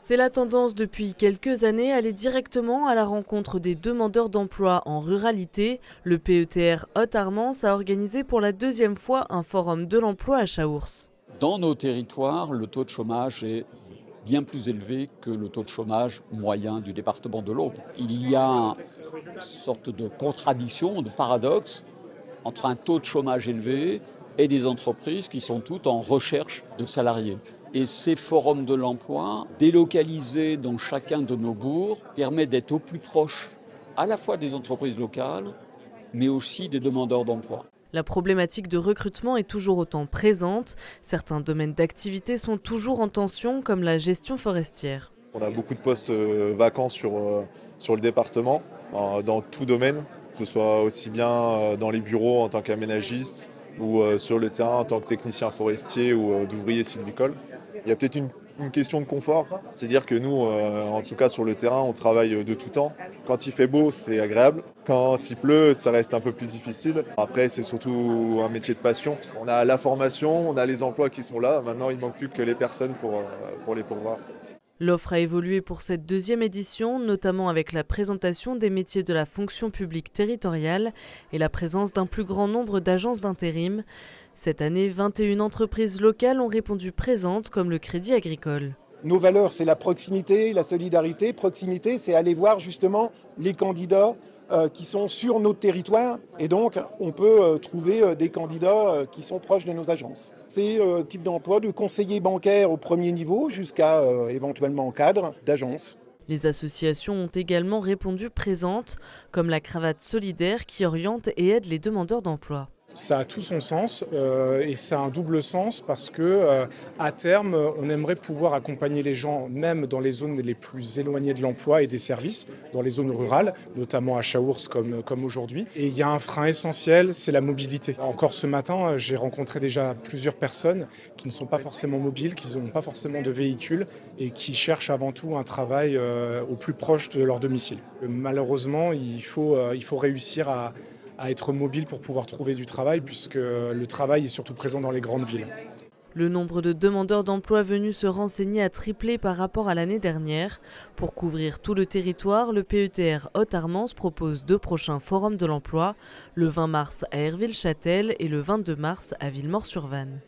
C'est la tendance depuis quelques années, aller directement à la rencontre des demandeurs d'emploi en ruralité. Le PETR Haute-Armance a organisé pour la deuxième fois un forum de l'emploi à Chaours. Dans nos territoires, le taux de chômage est bien plus élevé que le taux de chômage moyen du département de l'Aube. Il y a une sorte de contradiction, de paradoxe entre un taux de chômage élevé et des entreprises qui sont toutes en recherche de salariés. Et ces forums de l'emploi, délocalisés dans chacun de nos bourgs, permettent d'être au plus proche à la fois des entreprises locales, mais aussi des demandeurs d'emploi. La problématique de recrutement est toujours autant présente. Certains domaines d'activité sont toujours en tension, comme la gestion forestière. On a beaucoup de postes vacants sur le département, dans tout domaine, que ce soit aussi bien dans les bureaux en tant qu'aménagiste ou sur le terrain en tant que technicien forestier ou d'ouvrier sylvicole. Il y a peut-être une question de confort, c'est-à-dire que nous, en tout cas sur le terrain, on travaille de tout temps. Quand il fait beau, c'est agréable. Quand il pleut, ça reste un peu plus difficile. Après, c'est surtout un métier de passion. On a la formation, on a les emplois qui sont là. Maintenant, il ne manque plus que les personnes pour les pourvoir. L'offre a évolué pour cette deuxième édition, notamment avec la présentation des métiers de la fonction publique territoriale et la présence d'un plus grand nombre d'agences d'intérim. Cette année, 21 entreprises locales ont répondu présentes, comme le Crédit Agricole. Nos valeurs, c'est la proximité, la solidarité. Proximité, c'est aller voir justement les candidats qui sont sur notre territoire. Et donc, on peut trouver des candidats qui sont proches de nos agences. C'est type d'emploi de conseiller bancaire au premier niveau jusqu'à éventuellement cadre d'agence. Les associations ont également répondu présentes, comme la Cravate Solidaire qui oriente et aide les demandeurs d'emploi. Ça a tout son sens et ça a un double sens parce que à terme, on aimerait pouvoir accompagner les gens même dans les zones les plus éloignées de l'emploi et des services, dans les zones rurales, notamment à Chaours comme aujourd'hui. Et il y a un frein essentiel, c'est la mobilité. Encore ce matin, j'ai rencontré déjà plusieurs personnes qui ne sont pas forcément mobiles, qui n'ont pas forcément de véhicule et qui cherchent avant tout un travail au plus proche de leur domicile. Malheureusement, il faut réussir à être mobile pour pouvoir trouver du travail puisque le travail est surtout présent dans les grandes villes. Le nombre de demandeurs d'emploi venus se renseigner a triplé par rapport à l'année dernière. Pour couvrir tout le territoire, le PETR Haute-Armance propose 2 prochains forums de l'emploi, le 20 mars à Herville-Châtel et le 22 mars à Villemort-sur-Vanne.